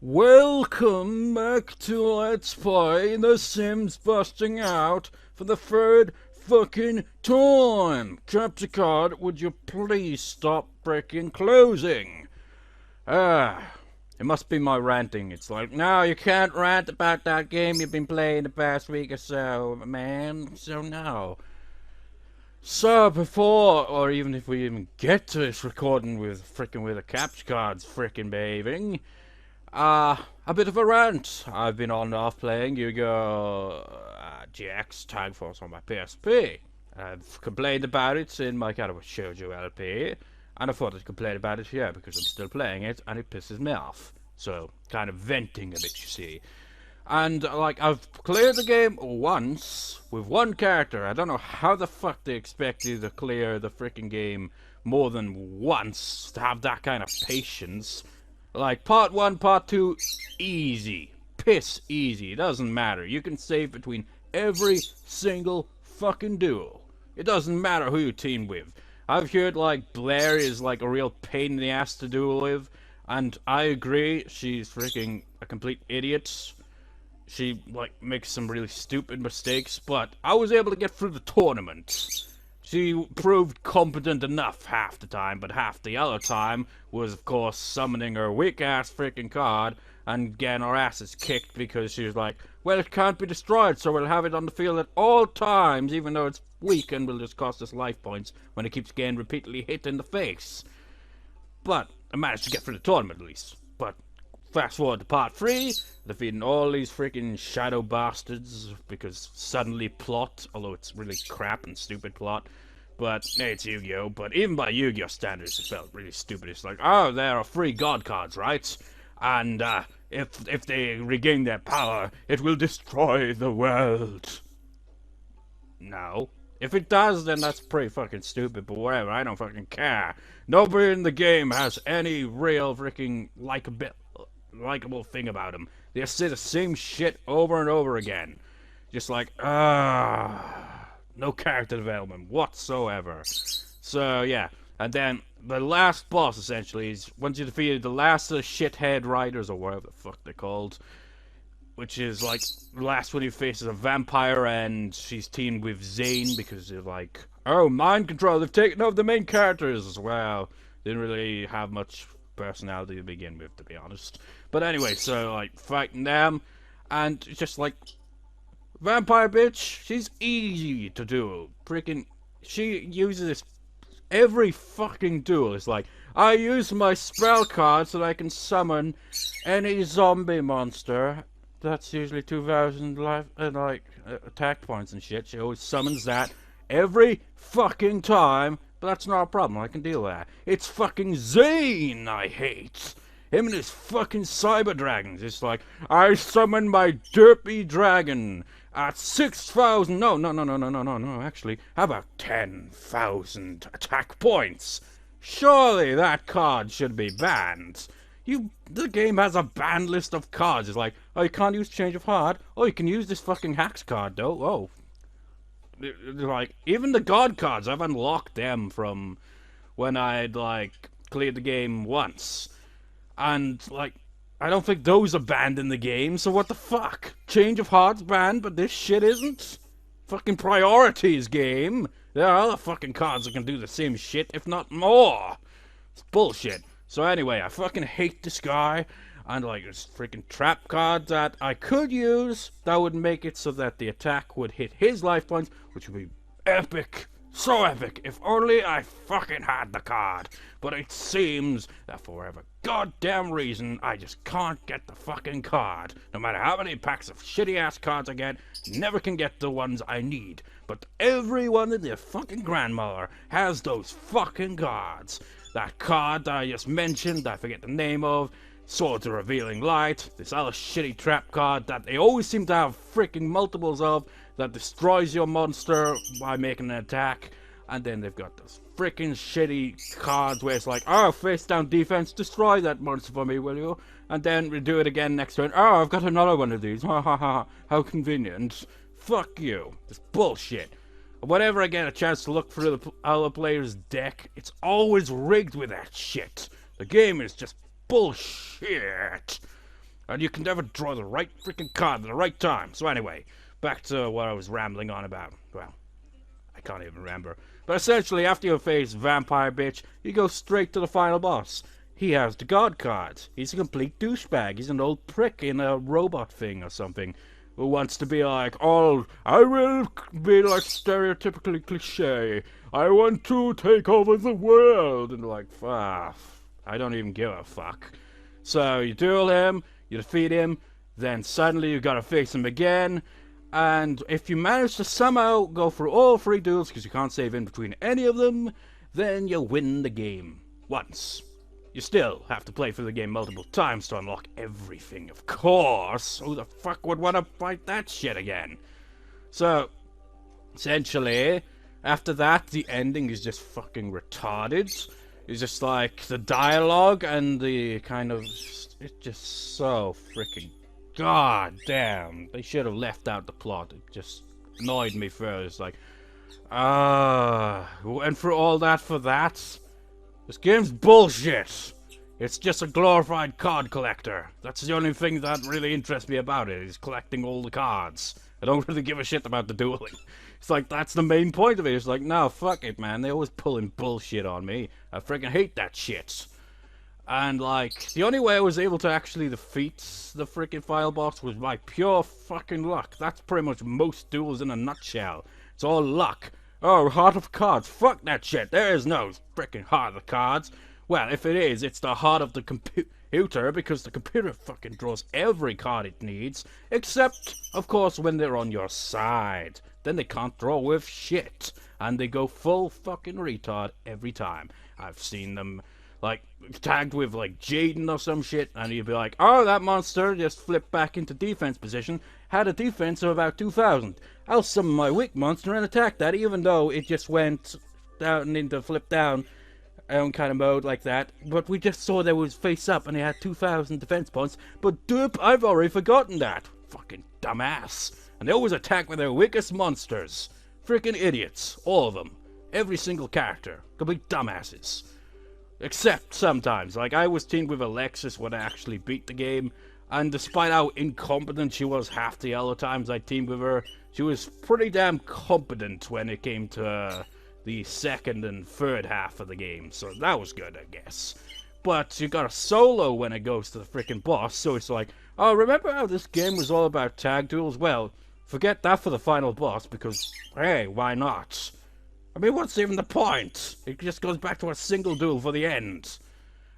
Welcome back to Let's Play The Sims Busting Out for the third fucking time. Capture card, would you please stop freaking closing? It must be my ranting. It's like, no, you can't rant about that game you've been playing the past week or so, man. So no. So before, or even if we even get to this recording with the capture cards frickin' behaving, a bit of a rant. I've been on and off playing Yugioh GX Tag Force on my PSP. I've complained about it in my kind of a shoujo LP, and I thought I'd complain about it here because I'm still playing it and it pisses me off. So, kind of venting a bit, you see. And, like, I've cleared the game once with one character. I don't know how the fuck they expect you to clear the freaking game more than once to have that kind of patience. Like, part 1, part 2, easy. Piss easy. It doesn't matter. You can save between every single fucking duel. It doesn't matter who you team with. I've heard, like, Blair is, like, a real pain in the ass to duel with. And I agree, she's freaking a complete idiot. She, like, makes some really stupid mistakes, but I was able to get through the tournament. She proved competent enough half the time, but half the other time was, of course, summoning her weak-ass freaking card and getting her asses kicked because she was like, well, it can't be destroyed, so we'll have it on the field at all times, even though it's weak and will just cost us life points when it keeps getting repeatedly hit in the face. But I managed to get through the tournament, at least. But fast forward to part 3, defeating all these freaking shadow bastards because suddenly plot, although it's really crap and stupid plot, but hey, it's Yu-Gi-Oh! But even by Yu-Gi-Oh! Standards, it felt really stupid. It's like, oh, there are free god cards, right? And if they regain their power, it will destroy the world. No. If it does, then that's pretty fucking stupid, but whatever, I don't fucking care. Nobody in the game has any real freaking likable thing about them. They just say the same shit over and over again. Just like, no character development whatsoever. So, yeah. And then, the last boss, essentially, is once you defeated the last of the shithead riders, or whatever the fuck they're called, which is, like, the last one who faces a vampire, and she's teamed with Zane, because they're like, oh, mind control, they've taken over the main characters as well. Didn't really have much personality to begin with, to be honest. But anyway, so, like, fighting them, and it's just like, vampire bitch, she's easy to do. Freaking, she uses this every fucking duel. It's like, I use my spell card so that I can summon any zombie monster. That's usually 2,000 life, attack points and shit. She always summons that every fucking time. But that's not a problem, I can deal with that. It's fucking Zane I hate. Him and his fucking cyber dragons. It's like, I summon my derpy dragon at 6,000. No, actually, how about 10,000 attack points? Surely that card should be banned. The game has a banned list of cards. It's like, oh, you can't use Change of Heart. Oh, you can use this fucking Hacks card, though. Oh. Like, even the God cards, I've unlocked them from when I'd, like, cleared the game once. And, like, I don't think those are banned in the game, so what the fuck? Change of Heart's banned, but this shit isn't? Fucking priorities, game. There are other fucking cards that can do the same shit, if not more. It's bullshit. So anyway, I fucking hate this guy. And, like, this freaking trap card that I could use that would make it so that the attack would hit his life points, which would be epic. So epic. If only I fucking had the card. But it seems that for whatever goddamn reason, I just can't get the fucking card. No matter how many packs of shitty-ass cards I get, never can get the ones I need. But everyone in their fucking grandmother has those fucking cards. That card that I just mentioned, I forget the name of, Swords of Revealing Light, this other shitty trap card that they always seem to have freaking multiples of, that destroys your monster by making an attack, and then they've got those freaking shitty cards where it's like, oh, face down defense, destroy that monster for me, will you? And then we do it again next turn, oh, I've got another one of these, ha ha ha, how convenient. Fuck you, it's bullshit. Whenever I get a chance to look through the other player's deck, it's always rigged with that shit. The game is just bullshit. and you can never draw the right freaking card at the right time. So anyway, back to what I was rambling on about. Well, I can't even remember. But essentially, after you face Vampire Bitch, you go straight to the final boss. He has the God card. He's a complete douchebag. He's an old prick in a robot thing or something, who wants to be like, oh, I will be like stereotypically cliche. I want to take over the world. And like, I don't even give a fuck. So you duel him, you defeat him, then suddenly you gotta face him again. And if you manage to somehow go through all 3 duels, because you can't save in between any of them, then you win the game once. You still have to play through the game multiple times to unlock everything, of course. Who the fuck would want to fight that shit again? So, essentially, after that, the ending is just fucking retarded. It's just like the dialogue and the kind of... It's just so freaking... God damn. They should have left out the plot. It just annoyed me first. Like, and for all that for that? This game's bullshit. It's just a glorified card collector. That's the only thing that really interests me about it, is collecting all the cards. I don't really give a shit about the dueling. It's like, that's the main point of it. It's like, no, fuck it, man. They always pulling bullshit on me. I freaking hate that shit. And, like, the only way I was able to actually defeat the freaking final boss was by pure fucking luck. That's pretty much most duels in a nutshell. It's all luck. Oh, heart of cards. Fuck that shit. There is no freaking heart of cards. Well, if it is, it's the heart of the computer, because the computer fucking draws every card it needs, except, of course, when they're on your side. Then they can't draw with shit, and they go full fucking retard every time. I've seen them, like, tagged with, like, Jaden or some shit, and you'd be like, oh, that monster just flipped back into defense position, had a defense of about 2,000. I'll summon my weak monster and attack that, even though it just went down into flip down kind of mode like that. But we just saw there was face up and he had 2,000 defense points. But doop, I've already forgotten that. Fucking dumbass. And they always attack with their weakest monsters. Freaking idiots. All of them. Every single character. Complete dumbasses. Except sometimes. Like, I was teamed with Alexis when I actually beat the game. And despite how incompetent she was half the other times I teamed with her, she was pretty damn competent when it came to the second and third half of the game. So that was good, I guess. But you got a solo when it goes to the freaking boss, so it's like, oh, remember how this game was all about tag duels? Well, forget that for the final boss, because, hey, why not? I mean, what's even the point? It just goes back to a single duel for the end.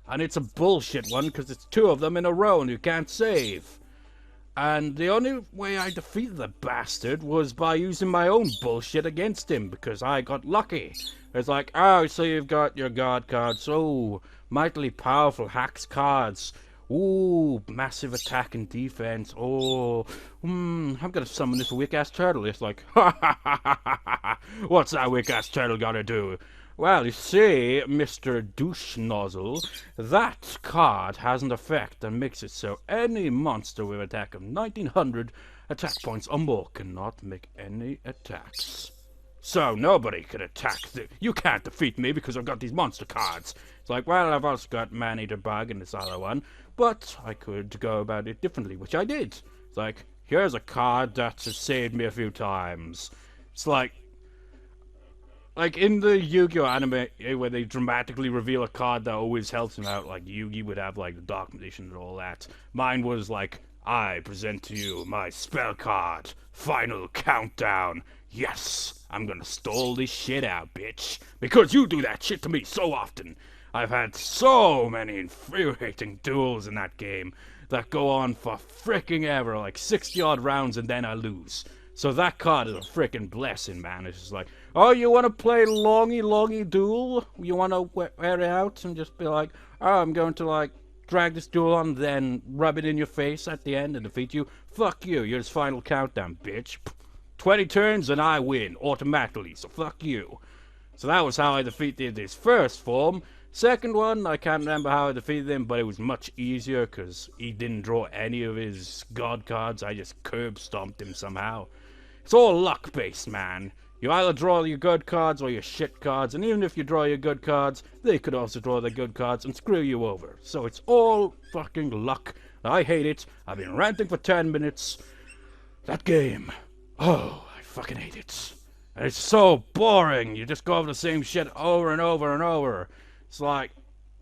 And it's a bullshit one, because it's 2 of them in a row and you can't save. And the only way I defeated the bastard was by using my own bullshit against him, because I got lucky. It's like, oh, so you've got your God cards. Oh, mightily powerful hacks cards. Ooh, massive attack and defense. Oh, I'm gonna summon this weak-ass turtle. It's like, ha ha ha ha ha ha. What's that weak-ass turtle gonna do? Well, you see, Mr. Douche Nozzle, that card has an effect that makes it so any monster with attack of 1900 attack points or more cannot make any attacks. So nobody can attack. You can't defeat me because I've got these monster cards. It's like, well, I've also got Man-Eater Bug and this other one, but I could go about it differently, which I did. It's like, here's a card that has saved me a few times. It's like in the Yu-Gi-Oh anime, where they dramatically reveal a card that always helps him out, like Yugi would have, like, the Dark Magician and all that. Mine was like, I present to you my spell card, Final Countdown. Yes, I'm gonna stall this shit out, bitch. Because you do that shit to me so often. I've had so many infuriating duels in that game that go on for fricking ever, like 60-odd rounds, and then I lose. So that card is a frickin' blessing, man. It's just like, oh, you want to play longy duel? You want to wear it out and just be like, oh, I'm going to, like, drag this duel on, then rub it in your face at the end and defeat you? Fuck you. You're just Final Countdown, bitch. 20 turns and I win automatically, so fuck you. So that was how I defeated his first form. Second one, I can't remember how I defeated him, but it was much easier because he didn't draw any of his god cards. I just curb stomped him somehow. It's all luck-based, man. You either draw your good cards or your shit cards, and even if you draw your good cards, they could also draw their good cards and screw you over. So it's all fucking luck. I hate it. I've been ranting for 10 minutes. That game. Oh, I fucking hate it. And it's so boring. You just go over the same shit over and over and over. It's like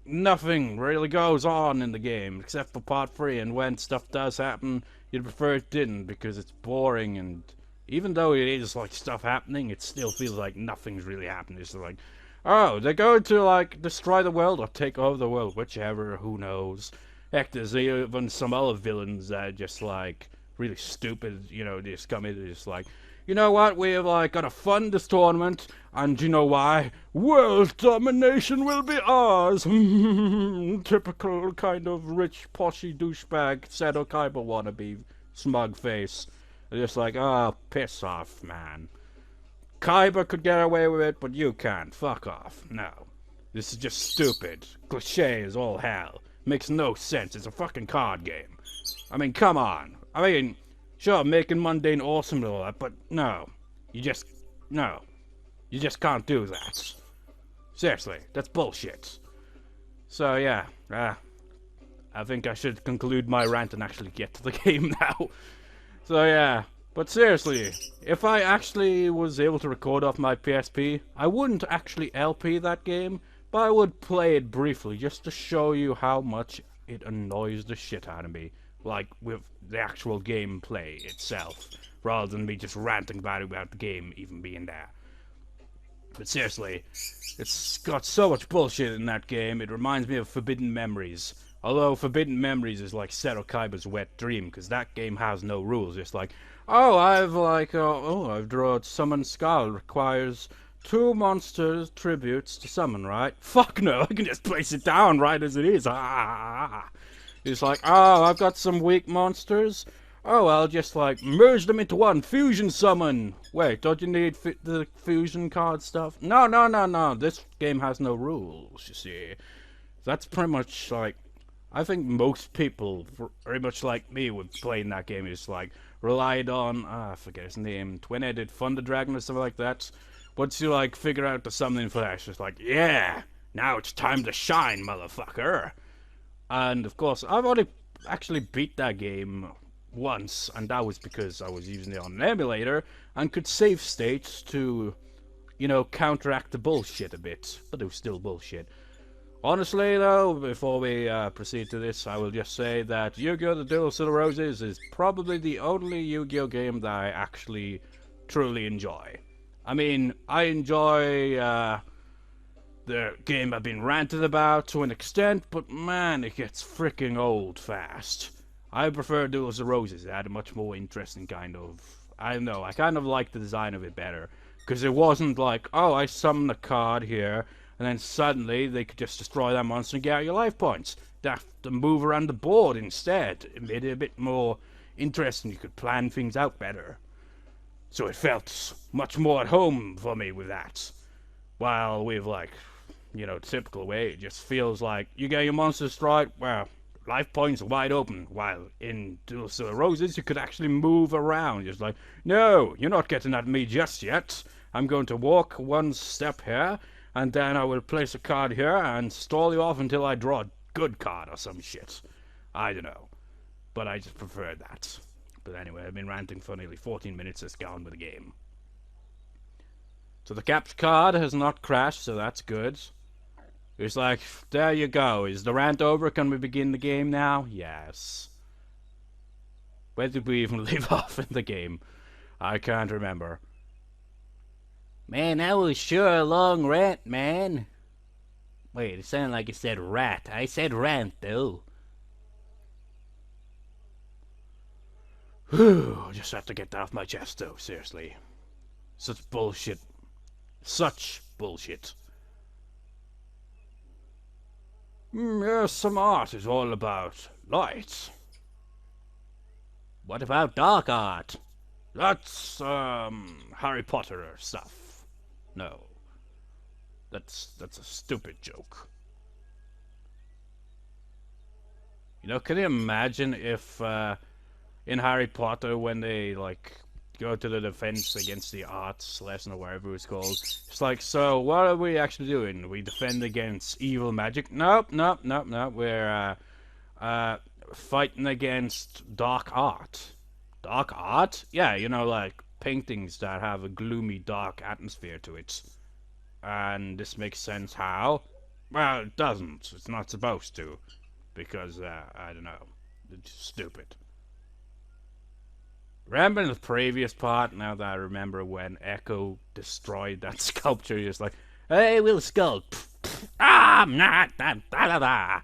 nothing really goes on in the game except for part 3, and when stuff does happen, you'd prefer it didn't because it's boring, and even though it is like stuff happening, it still feels like nothing's really happening. It's like, oh, they're going to like destroy the world or take over the world, whichever, who knows. Heck, there's even some other villains that are just like really stupid, you know, they just come in and just like, you know what, we've like got to fund this tournament, and you know why? World domination will be ours. Typical kind of rich, poshy douchebag, Seto Kaiba wannabe, smug face. They're just like, oh, piss off, man. Kaiba could get away with it, but you can't. Fuck off. No. This is just stupid. Cliche as all hell. Makes no sense. It's a fucking card game. I mean, come on. I mean, sure, making mundane awesome and all that, but no. No. You just can't do that. Seriously, that's bullshit. So, yeah. I think I should conclude my rant and actually get to the game now. So, yeah. But seriously, if I actually was able to record off my PSP, I wouldn't actually LP that game, but I would play it briefly just to show you how much it annoys the shit out of me. Like, with the actual gameplay itself, rather than me just ranting about the game even being there. But seriously, it's got so much bullshit in that game, it reminds me of Forbidden Memories. Although Forbidden Memories is like Seto Kaiba's wet dream, because that game has no rules. It's like, oh, I've drawn Summon Skull, requires 2 monsters tributes to summon, right? Fuck no, I can just place it down right as it is. It's like, oh, I've got some weak monsters. Oh, I'll just like merge them into one fusion summon. Wait, don't you need the fusion card stuff? No. This game has no rules, you see. That's pretty much like, I think most people, very much like me, would play in that game. Is like relied on, I forget his name, Twin-Headed Thunder Dragon or something like that. Once you like figure out the summoning for that, it's just like, yeah, now it's time to shine, motherfucker. And of course, I've already actually beat that game once, and that was because I was using it on an emulator and could save states to, you know, counteract the bullshit a bit. But it was still bullshit. Honestly, though, before we proceed to this, I will just say that Yu-Gi-Oh! The Duel of the Roses is probably the only Yu-Gi-Oh! Game that I actually truly enjoy. I mean, I enjoy the game I've been ranted about to an extent, but man, it gets freaking old fast. I prefer Duels of Roses. It had a much more interesting kind of... I don't know, I kind of like the design of it better. Because it wasn't like, oh, I summon a card here, and then suddenly they could just destroy that monster and get out your life points. They have to move around the board instead. It made it a bit more interesting. You could plan things out better. So it felt much more at home for me with that. While with like, you know, typical way, it just feels like you get your monster destroyed, well, life points are wide open. While in Duels of the Roses, you could actually move around. Just like, no, you're not getting at me just yet. I'm going to walk one step here, and then I will place a card here and stall you off until I draw a good card or some shit. I don't know. But I just prefer that. But anyway, I've been ranting for nearly 14 minutes. Let's get on with the game. So the capture card has not crashed, so that's good. It's like, there you go. Is the rant over? Can we begin the game now? Yes. Where did we even leave off in the game? I can't remember. Man, that was sure a long rant, man. Wait, it sounded like it said rat. I said rant, though. Whew, just have to get that off my chest, though, seriously. Such bullshit. Such bullshit. Yes, some art is all about light. What about dark art? That's, Harry Potter stuff. No. That's a stupid joke. You know, can you imagine if, in Harry Potter, when they, like, go to the defense against the arts lesson or whatever it was called. It's like, so what are we actually doing? We defend against evil magic? Nope, nope, nope, nope. We're fighting against dark art. Dark art? Yeah, you know, like paintings that have a gloomy, dark atmosphere to it. And this makes sense how? Well, it doesn't. It's not supposed to. Because, I don't know. It's stupid. Remember in the previous part, now that I remember when Echo destroyed that sculpture, he was like, hey, we'll sculpt. I'm not that da-da-da.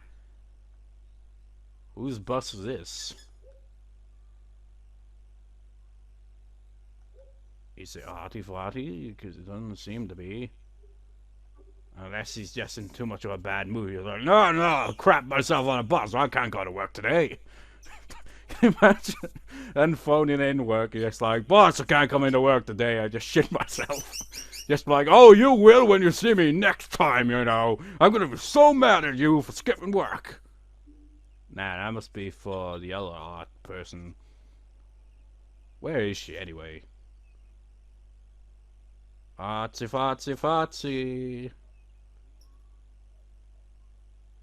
Whose bus is this? Is it arty-farty? Because it doesn't seem to be. Unless he's just in too much of a bad mood. He's like, no, I'll crap myself on a bus. I can't go to work today. Can you imagine? And phoning in work, he's just like, boss, I can't come into work today. I just shit myself. Just like, oh, you will when you see me next time, you know. I'm going to be so mad at you for skipping work. Nah, that must be for the other art person. Where is she, anyway? Artsy, fartsy, fartsy.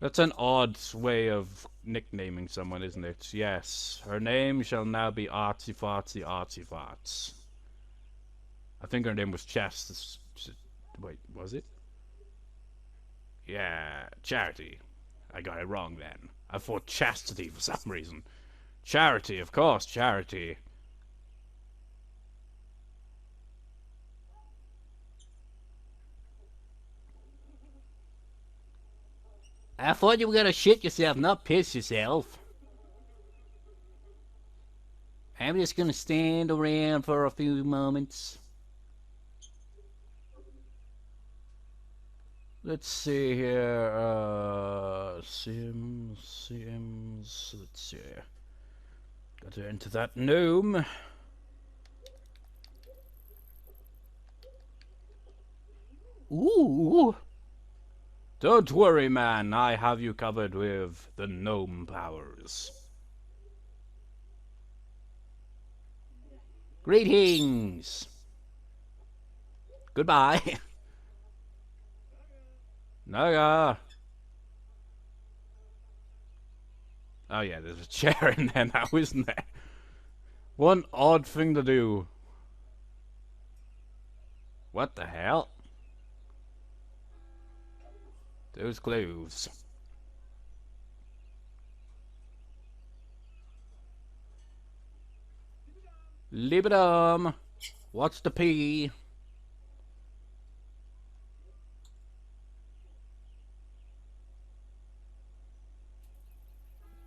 That's an odd way of nicknaming someone, isn't it? Yes. Her name shall now be Artsy Fartsy Artsy Farts. I think her name was Wait, was it? Yeah, Charity. I got it wrong then. I thought Chastity for some reason. Charity, of course, Charity. I thought you were gonna shit yourself, not piss yourself. I'm just gonna stand around for a few moments. Let's see here, Sims, let's see. Got to enter that gnome. Ooh! Don't worry, man, I have you covered with the gnome powers. Greetings! Goodbye! Naga! Oh yeah, there's a chair in there now, isn't there? One odd thing to do. What the hell? Those clothes. Libidum! What's the P?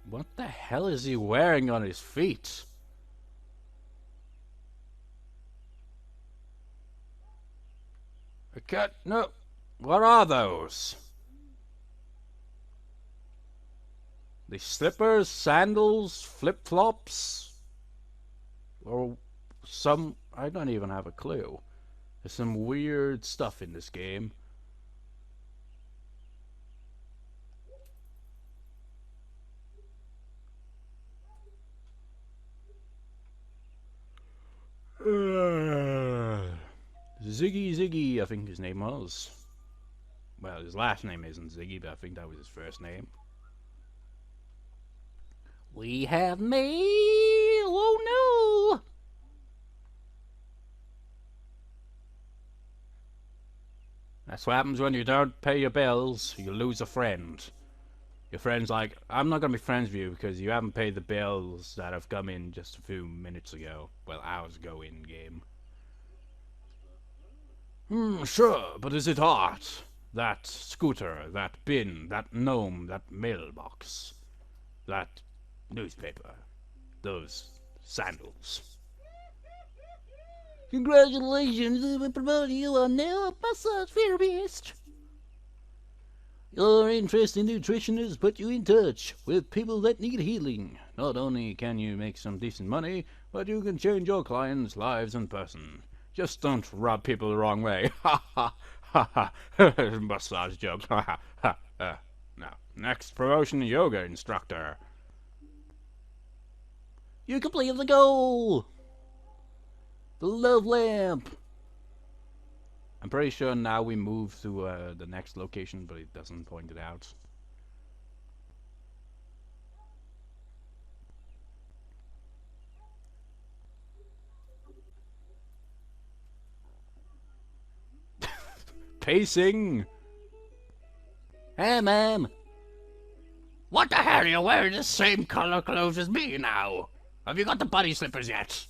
What the hell is he wearing on his feet? A cat? No. What are those? The slippers, sandals, flip-flops? Or some... I don't even have a clue. There's some weird stuff in this game. Ziggy, I think his name was. Well, his last name isn't Ziggy, but I think that was his first name. We have mail! Oh no! That's what happens when you don't pay your bills. You lose a friend. Your friend's like, I'm not gonna be friends with you because you haven't paid the bills that have come in just a few minutes ago. Well, hours ago in game. Sure, but is it art? That scooter, that bin, that gnome, that mailbox, that newspaper, those sandals. Congratulations, we promote you are now a massage therapist. Your interest in nutrition has put you in touch with people that need healing. Not only can you make some decent money, but you can change your clients' lives in person. Just don't rub people the wrong way. Ha ha ha ha. Massage jokes. Ha ha ha. Now, next promotion, yoga instructor. You completed the goal. The love lamp! I'm pretty sure now we move to the next location, but it doesn't point it out. Pacing! Hey, ma'am. What the hell are you wearing the same color clothes as me now? Have you got the bunny slippers yet?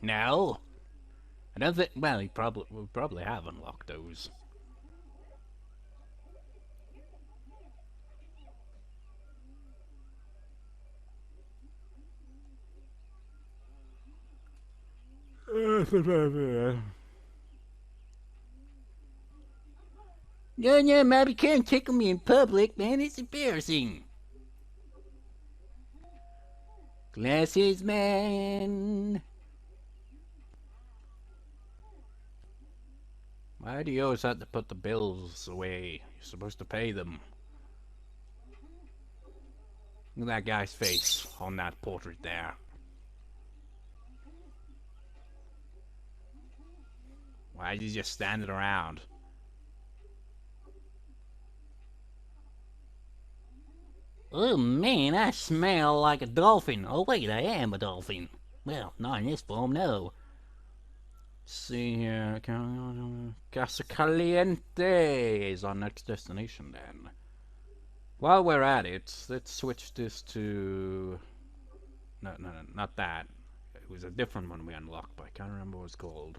No. I don't think. Well, we'll probably have unlocked those. No, ma'am, you can't tickle me in public, man. It's embarrassing. Glasses, man. Why do you always have to put the bills away? You're supposed to pay them. Look at that guy's face on that portrait there. Why is he just standing around? Oh, man, I smell like a dolphin. Oh, wait, I am a dolphin. Well, not in this form, no. Let's see here. Casa Caliente is our next destination then. While we're at it, let's switch this to... No, not that. It was a different one we unlocked, but I can't remember what it's called.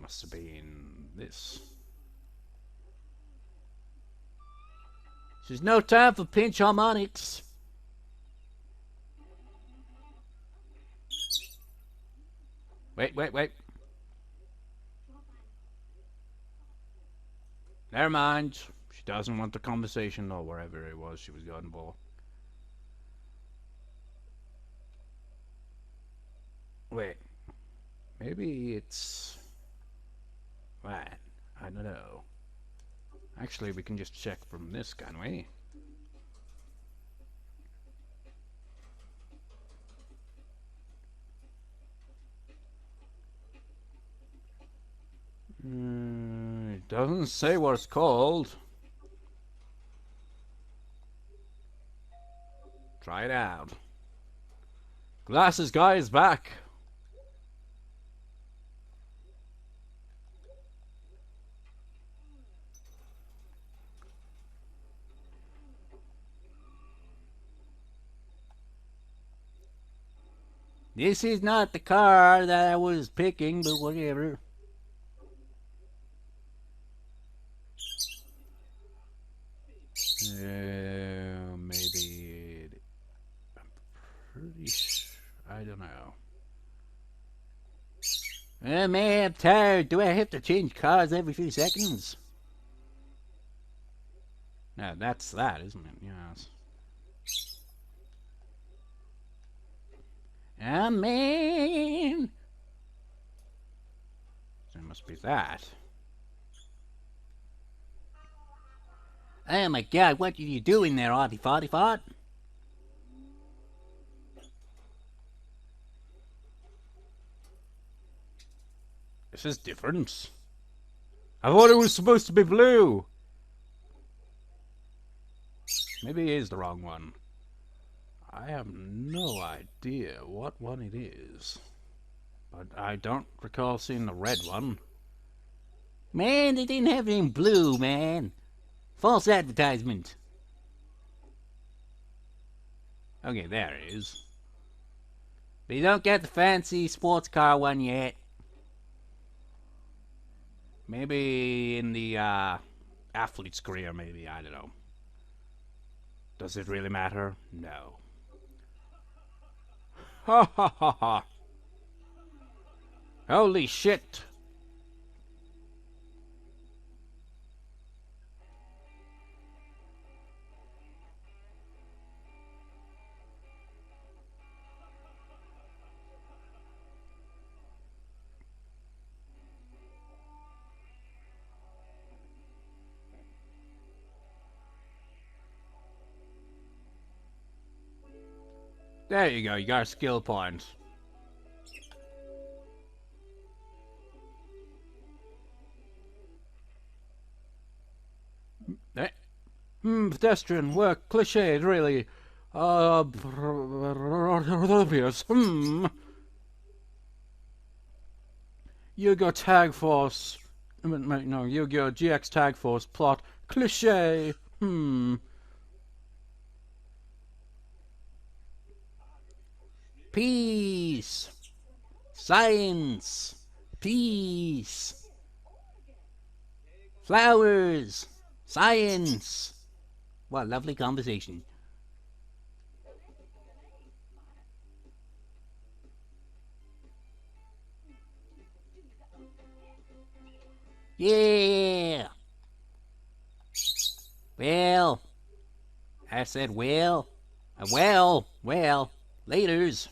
Must have been this. There's no time for pinch harmonics. Wait. Never mind. She doesn't want the conversation or wherever it was she was going for. Wait. Maybe it's... Right. I don't know. Actually, we can just check from this, can't we? It doesn't say what it's called. Try it out. Glasses guy is back. This is not the car that I was picking, but whatever. Maybe... I'm pretty sure... I don't know. Oh, man, I'm tired. Do I have to change cars every few seconds? No, that's that, isn't it? Yes. Oh, man. So it must be that. Oh, my God. What are you doing there, Artie Farty Fart? This is different. I thought it was supposed to be blue. Maybe it is the wrong one. I have no idea what one it is. But I don't recall seeing the red one. Man, they didn't have it in blue, man. False advertisement. Okay, there it is. But you don't get the fancy sports car one yet. Maybe in the athlete's career, maybe, I don't know. Does it really matter? No. Ha ha ha ha. Holy shit. There you go, you got a skill point. pedestrian work cliched, really. Obvious. Yugioh Tag Force. No, Yugioh GX Tag Force plot cliche. Peace. Science. Peace. Flowers. Science. What a lovely conversation. Yeah. Well, I said well. Well, laters.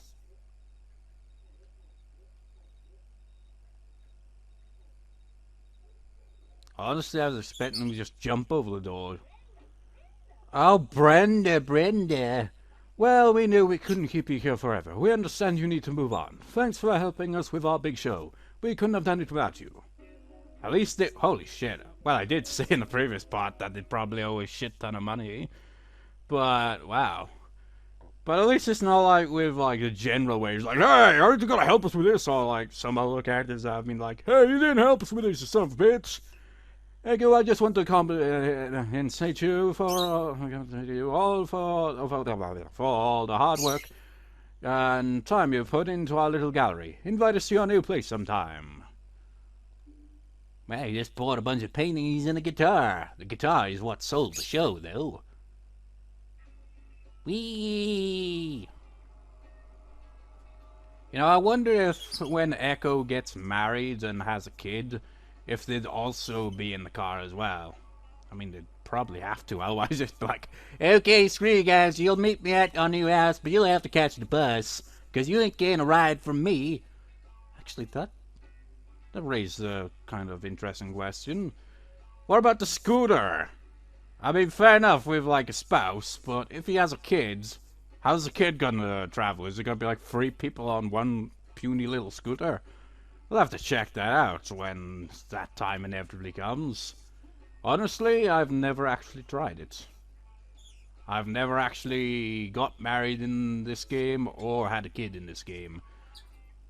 Honestly, I was expecting him to just jump over the door. Oh, Brenda. Well, we knew we couldn't keep you here forever. We understand you need to move on. Thanks for helping us with our big show. We couldn't have done it without you. At least they... Holy shit. Well, I did say in the previous part that they'd probably owe a shit ton of money. But, wow. But at least it's not like with, like, the general way. He's like, hey, aren't you gonna help us with this? Or, like, some other characters have been like, hey, you didn't help us with this, you son of a bitch. Thank you. I just want to compensate you for all for all the hard work and time you've put into our little gallery. Invite us to your new place sometime. Well, you just bought a bunch of paintings and a guitar. The guitar is what sold the show, though. Whee! You know, I wonder if when Echo gets married and has a kid, if they'd also be in the car as well. I mean, they'd probably have to, otherwise it's like, okay, screw you guys, you'll meet me at our new house, but you'll have to catch the bus, because you ain't getting a ride from me. Actually, that raised a kind of interesting question. What about the scooter? I mean, fair enough with, like, a spouse, but if he has a kid, how's the kid gonna travel? Is it gonna be like 3 people on one puny little scooter? We'll have to check that out when that time inevitably comes. Honestly, I've never actually tried it. I've never actually got married in this game or had a kid in this game.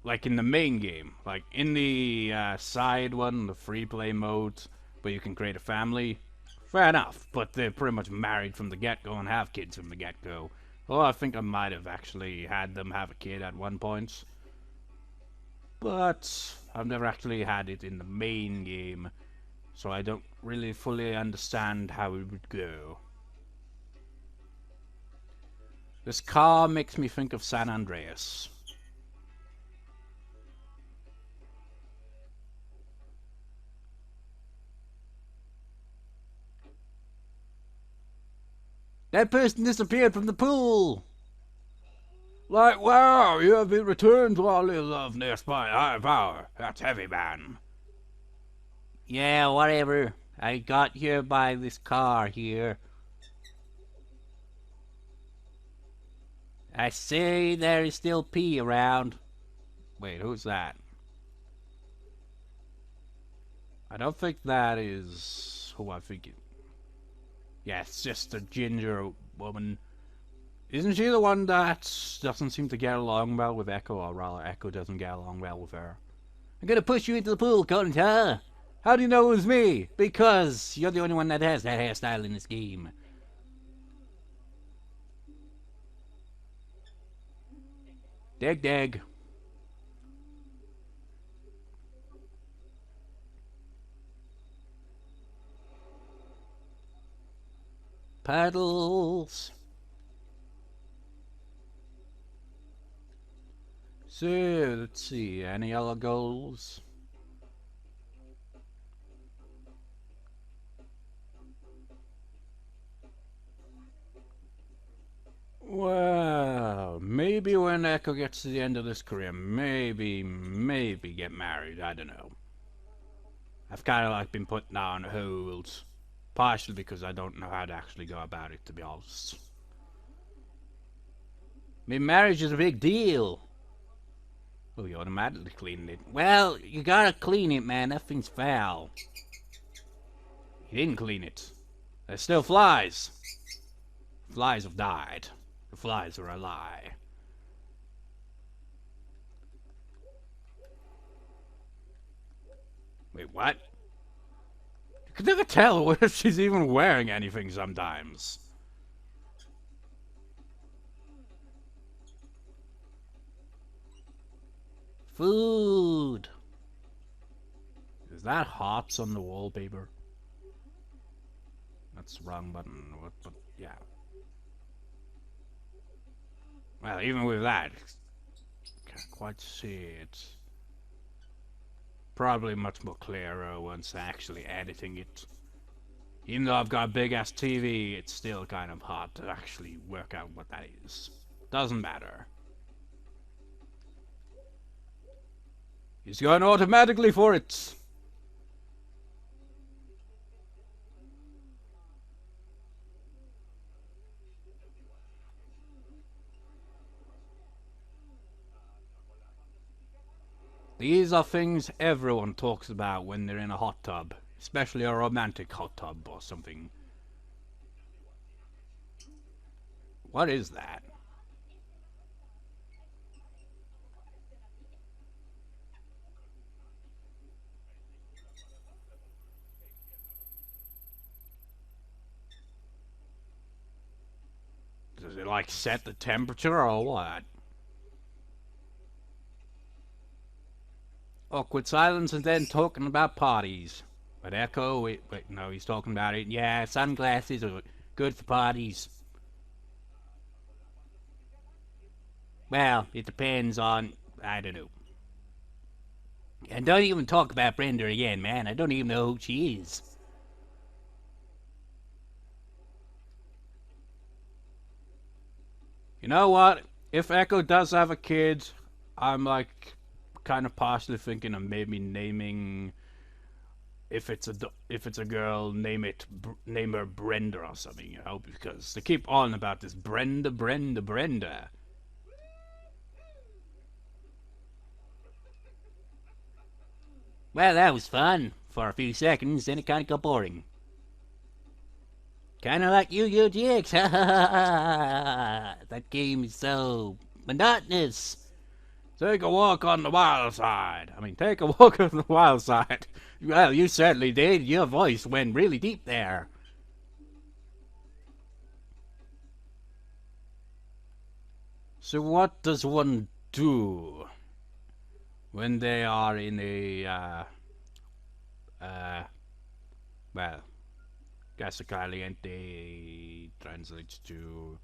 Like in the main game. Like in the side one, the free play mode, where you can create a family. Fair enough, but they're pretty much married from the get-go and have kids from the get-go. Well, I think I might have actually had them have a kid at one point. But I've never actually had it in the main game, so I don't really fully understand how it would go. This car makes me think of San Andreas. That person disappeared from the pool! Like, wow, you have been returned to our little love nest by high power. That's heavy, man. Yeah, whatever. I got here by this car here. I say there is still pee around. Wait, who's that? I don't think that is who I think it... Yeah, it's just a ginger woman. Isn't she the one that doesn't seem to get along well with Echo, or rather Echo doesn't get along well with her? I'm gonna push you into the pool, couldn't I? How do you know it was me? Because you're the only one that has that hairstyle in this game. Dig. Puddles. So, let's see, any other goals? Well, maybe when Echo gets to the end of this career, maybe get married, I don't know. I've kind of like been putting that on hold, partially because I don't know how to actually go about it, to be honest. I mean, marriage is a big deal. Oh, you automatically cleaning it. Well, you gotta clean it, man. That thing's foul. You didn't clean it. There's still flies. Flies have died. The flies are a lie. Wait, what? You can never tell if she's even wearing anything sometimes. Food. Is that hearts on the wallpaper? That's the wrong button, but yeah. Well, even with that, can't quite see it. Probably much more clearer once actually editing it. Even though I've got a big ass TV, it's still kind of hard to actually work out what that is. Doesn't matter. He's going automatically for it. These are things everyone talks about when they're in a hot tub. Especially a romantic hot tub or something. What is that? Does it like set the temperature or what? Awkward silence and then talking about parties. But Echo, wait, no, he's talking about it. Yeah, sunglasses are good for parties. Well, it depends on, I don't know. And don't even talk about Brenda again, man. I don't even know who she is. You know what? If Echo does have a kid, I'm like kind of partially thinking of maybe naming. If it's a girl, name her Brenda or something, you know, because they keep on about this Brenda. Well, that was fun for a few seconds, then it kind of got boring. Kind of like Yu-Gi-Oh! GX. That game is so monotonous. Take a walk on the wild side. I mean, take a walk on the wild side. Well, you certainly did. Your voice went really deep there. So what does one do when they are in a, well, Casa Caliente translates to,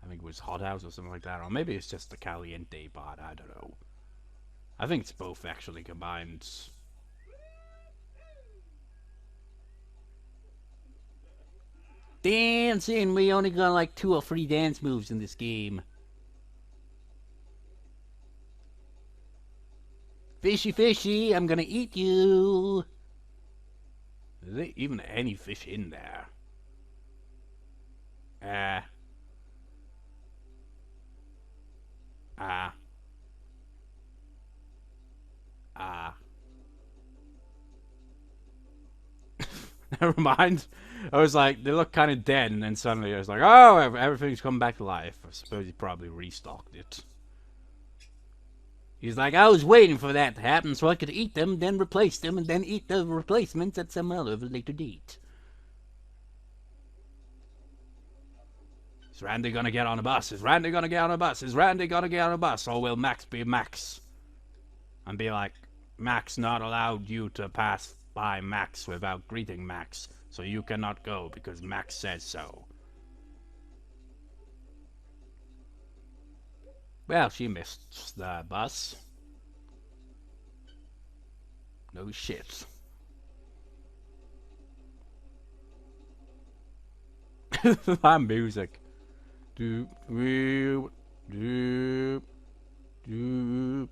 I think it was Hot House or something like that, or maybe it's just the Caliente part, I don't know. I think it's both actually combined. Dancing! We only got like 2 or 3 dance moves in this game. Fishy, fishy, I'm gonna eat you. Is there even any fish in there? Never mind. I was like, they look kind of dead, and then suddenly I was like, oh, everything's come back to life. I suppose he probably restocked it. He's like, I was waiting for that to happen so I could eat them, then replace them, and then eat the replacements at some other later date. Is Randy gonna get on a bus? Is Randy gonna get on a bus? Is Randy gonna get on a bus? Or will Max be Max? And be like, Max not allowed you to pass by Max without greeting Max, so you cannot go because Max says so. Well, she missed the bus. No shit. That music. Doop, doop, doop, doop.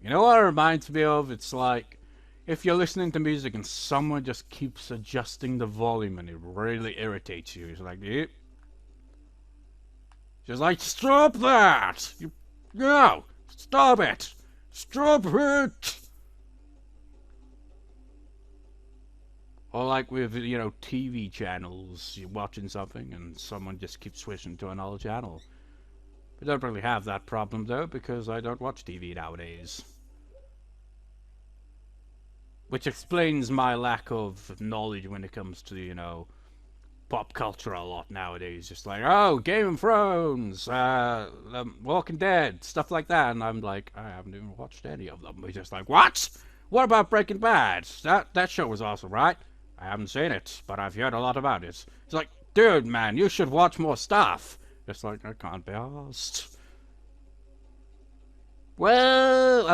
You know what it reminds me of? It's like if you're listening to music and someone just keeps adjusting the volume and it really irritates you. It's like, eh? Just like, stop that! No! Stop it! Stop it! Or like with, you know, TV channels, you're watching something and someone just keeps switching to another channel. I don't really have that problem though, because I don't watch TV nowadays. Which explains my lack of knowledge when it comes to, you know, pop culture a lot nowadays. Just like, oh, Game of Thrones, Walking Dead, stuff like that. And I'm like, I haven't even watched any of them. We're just like, what? What about Breaking Bad? That show was awesome, right? I haven't seen it, but I've heard a lot about it. It's like, dude, man, you should watch more stuff. It's like, I can't be asked. Whoa,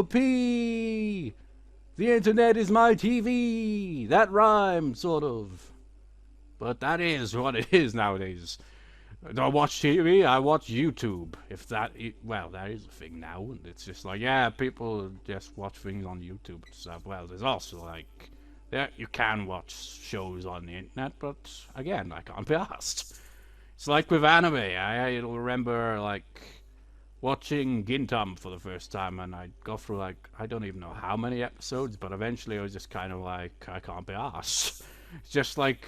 P! The internet is my TV! That rhymed, sort of. But that is what it is nowadays. I don't watch TV, I watch YouTube. If that, well, that is a thing now. It's just like, yeah, people just watch things on YouTube and stuff. Well, there's also like, yeah, you can watch shows on the internet, but again, I can't be asked. It's like with anime. I remember like watching Gintama for the first time, and I got through like, I don't even know how many episodes, but eventually I was just kind of like, I can't be asked. It's just like,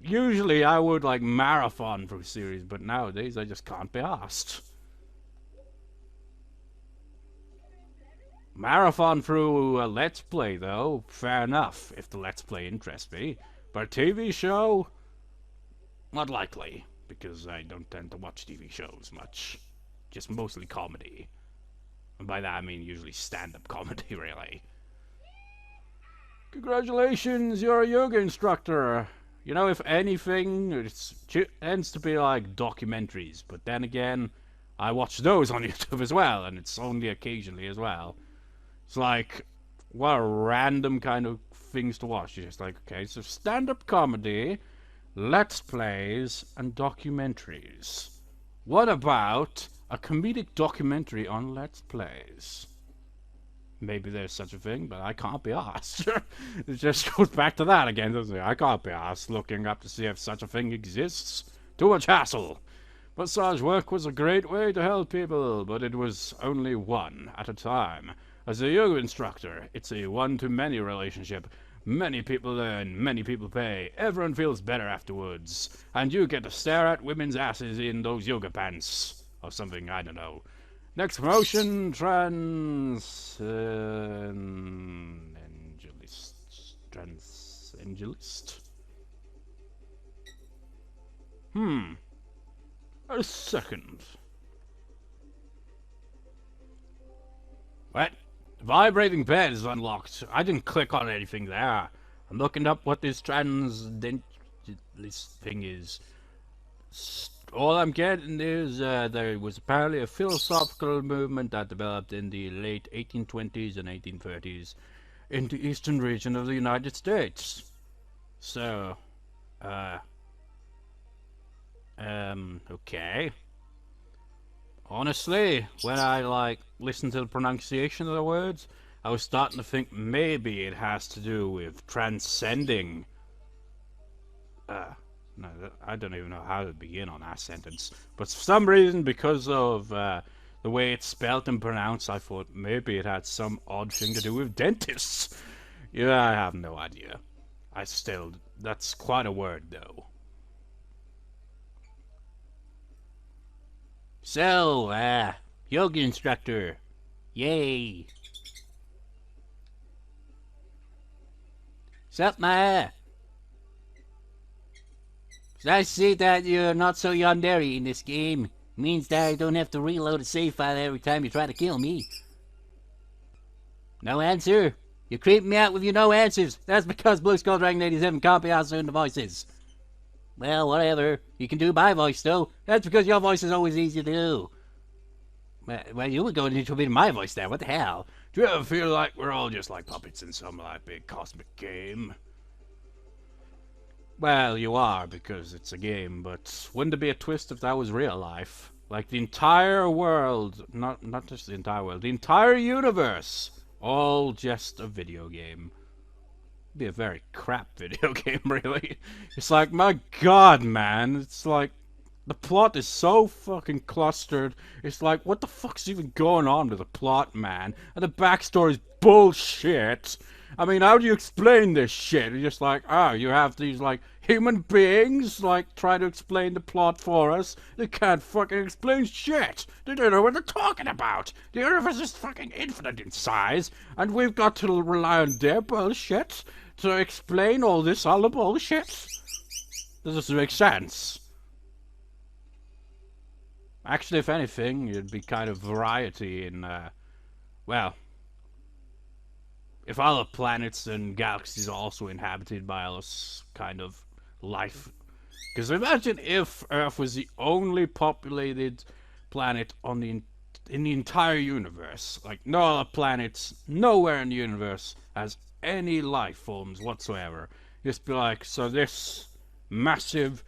usually I would like marathon through series, but nowadays I just can't be asked. Marathon through a Let's Play though, fair enough, if the Let's Play interests me. But a TV show? Not likely, because I don't tend to watch TV shows much. Just mostly comedy. And by that I mean usually stand-up comedy, really. Congratulations, you're a yoga instructor. You know, if anything, it tends to be like documentaries. But then again, I watch those on YouTube as well, and it's only occasionally as well. It's like, what a random kind of things to watch. You're just like, okay, so stand-up comedy, Let's Plays, and documentaries. What about a comedic documentary on Let's Plays? Maybe there's such a thing, but I can't be asked. It just goes back to that again, doesn't it? I can't be asked looking up to see if such a thing exists. Too much hassle. Massage work was a great way to help people, but it was only one at a time. As a yoga instructor, it's a one-to-many relationship. Many people learn, many people pay, everyone feels better afterwards, and you get to stare at women's asses in those yoga pants. Or something, I don't know. Next promotion, Transangelist. A second. What? Vibrating bed is unlocked. I didn't click on anything there. I'm looking up what this transdentalist thing is. All I'm getting is there was apparently a philosophical movement that developed in the late 1820s and 1830s in the eastern region of the United States. So, okay. Honestly, when I listened to the pronunciation of the words, I was starting to think maybe it has to do with transcending. No, I don't even know how to begin on that sentence. But for some reason, because of the way it's spelled and pronounced, I thought maybe it had some odd thing to do with dentists. Yeah, I have no idea. That's quite a word, though. So, yoga instructor. Yay. Sup, Ma? I see that you're not so yandere in this game. Means that I don't have to reload a save file every time you try to kill me. No answer? You're creeping me out with your no answers. That's because Blue Skull Dragon 87 can't be answering the voices. Well, whatever. You can do my voice, though. That's because your voice is always easy to do. Well, you were going into a bit of my voice there. What the hell? Do you ever feel like we're all just like puppets in some like big cosmic game? Well, you are, because it's a game, but wouldn't it be a twist if that was real life? Like the entire world, not just the entire world, the entire universe, all just a video game. It'd be a very crap video game, really. It's like, my god, man, it's like The plot is so fucking clustered. It's like, what the fuck's even going on with the plot, man? And the backstory's bullshit. I mean, how do you explain this shit? You're just like, oh, you have these, like, human beings, like, try to explain the plot for us. They can't fucking explain shit. They don't know what they're talking about. The universe is fucking infinite in size, and we've got to rely on their bullshit to explain all this other bullshit. Does this make sense? Actually, if anything, it'd be kind of variety in, well, if other planets and galaxies are also inhabited by this kind of life. Because imagine if Earth was the only populated planet on in the entire universe. Like, no other planets, nowhere in the universe has any life forms whatsoever. Just be like, so this massive,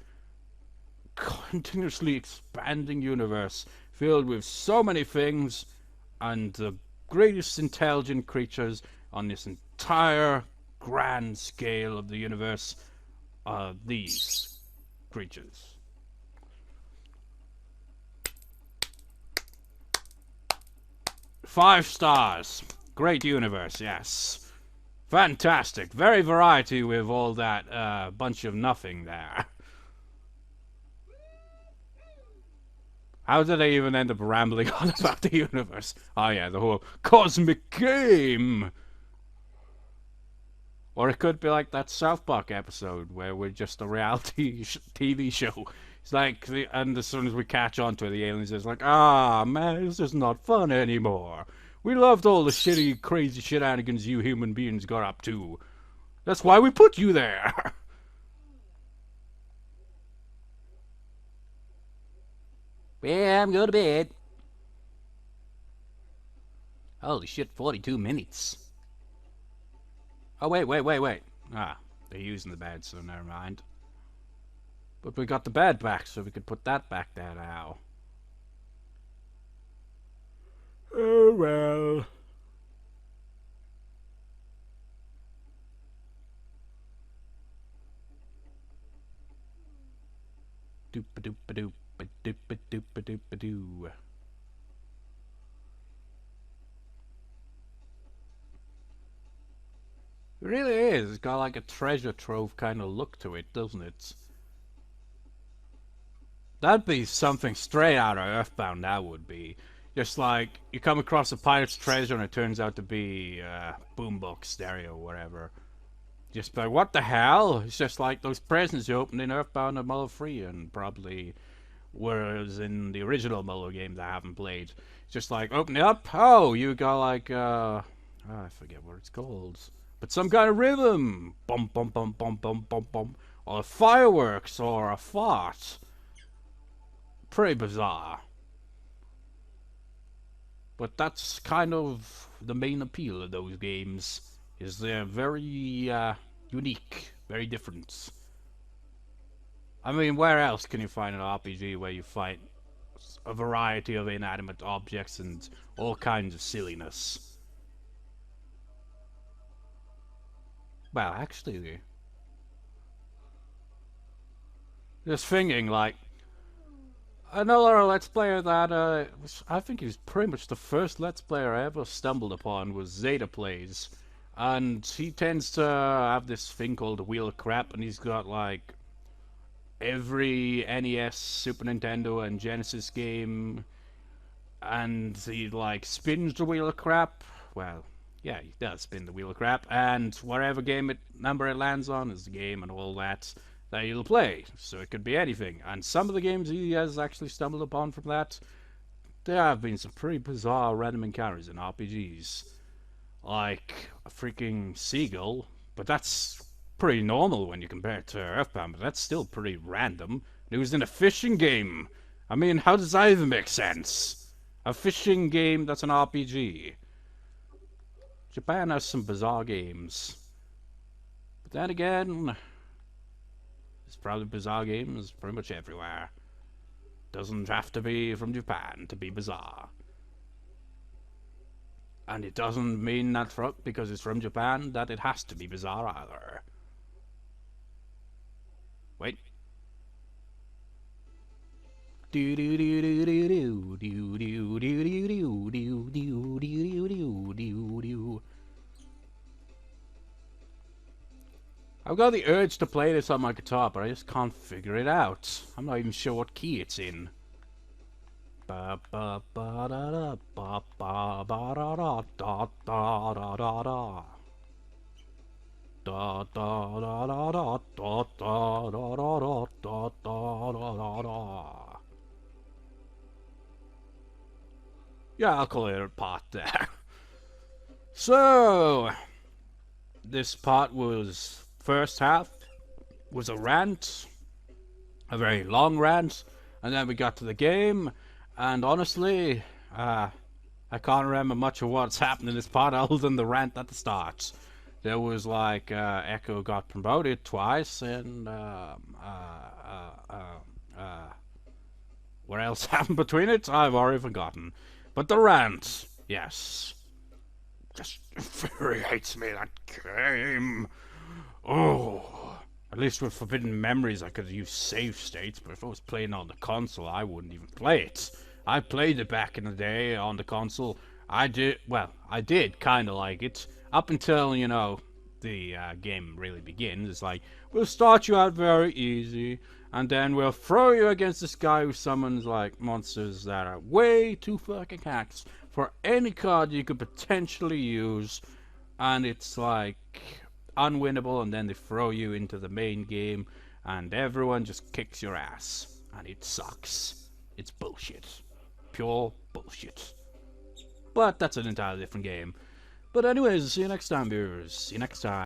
continuously expanding universe filled with so many things and the greatest intelligent creatures on this entire grand scale of the universe are these creatures. Five stars. Great universe, yes. Fantastic. Very variety with all that bunch of nothing there. How did I even end up rambling on about the universe? Oh yeah, the whole cosmic game! Or it could be like that South Park episode where we're just a reality TV show. It's like, and as soon as we catch on to it, the aliens is like, ah, man, this is not fun anymore. We loved all the shitty, crazy shenanigans you human beings got up to. That's why we put you there. Yeah, I'm going to bed. Holy shit, 42 minutes. Oh, wait. Ah, they're using the bed, so never mind. But we got the bed back, so we could put that back there now. Oh, well. Doop-a-doop-a-doop-a-doop-a-doop-a-doop-a-doo. It really is. It's got like a treasure trove kind of look to it, doesn't it? That'd be something straight out of Earthbound, that would be. Just like, you come across a pirate's treasure and it turns out to be boombox, stereo, whatever. Just like, what the hell? It's just like those presents you opened in Earthbound and Muller Free, and probably whereas in the original Muller games I haven't played. It's just like, open it up, oh, you got like, oh, I forget what it's called. But some kind of rhythm! Bum bum bum bum bum bum bum. Or fireworks, or a fart. Pretty bizarre. But that's kind of the main appeal of those games, is they're very unique, very different. I mean, where else can you find an RPG where you fight a variety of inanimate objects and all kinds of silliness? Well, actually, just thinking, like, another Let's Player that, I think he was pretty much the first Let's Player I ever stumbled upon was Zeta Plays. And he tends to have this thing called the Wheel of Crap, and he's got, like, every NES, Super Nintendo, and Genesis game, and he, like, spins the Wheel of Crap. Well, yeah, he does spin the Wheel of Crap, and whatever number it lands on is the game and all that you'll play. So it could be anything. And some of the games he has actually stumbled upon from that, there have been some pretty bizarre random encounters in RPGs. Like a freaking seagull, but that's pretty normal when you compare it to Earthbound, but that's still pretty random. It was in a fishing game. I mean, how does that even make sense? A fishing game that's an RPG. Japan has some bizarre games. But then again, there's probably bizarre games pretty much everywhere. Doesn't have to be from Japan to be bizarre. And it doesn't mean that because it's from Japan that it has to be bizarre either. Wait. I've got the urge to play this on my guitar, but I just can't figure it out. I'm not even sure what key it's in. Ba ba ba da da ba ba ba da da da da da da da. Da da da da da da da da da da da da da. Yeah, I'll call it a part there. So this part was first half was a rant, a very long rant, and then we got to the game, and honestly, I can't remember much of what's happened in this part other than the rant at the start. There was like Echo got promoted twice, and what else happened between it? I've already forgotten. But the rant, yes, just infuriates me, that game. Oh, at least with Forbidden Memories I could use save states, but if I was playing on the console I wouldn't even play it. I played it back in the day on the console. I did kind of like it, up until, you know, the game really begins. It's like, we'll start you out very easy, and then we'll throw you against this guy who summons like monsters that are way too fucking hacked for any card you could potentially use, and it's like unwinnable, and then they throw you into the main game and everyone just kicks your ass, and it sucks. It's bullshit. Pure bullshit. But that's an entirely different game. But anyways, see you next time, viewers. See you next time.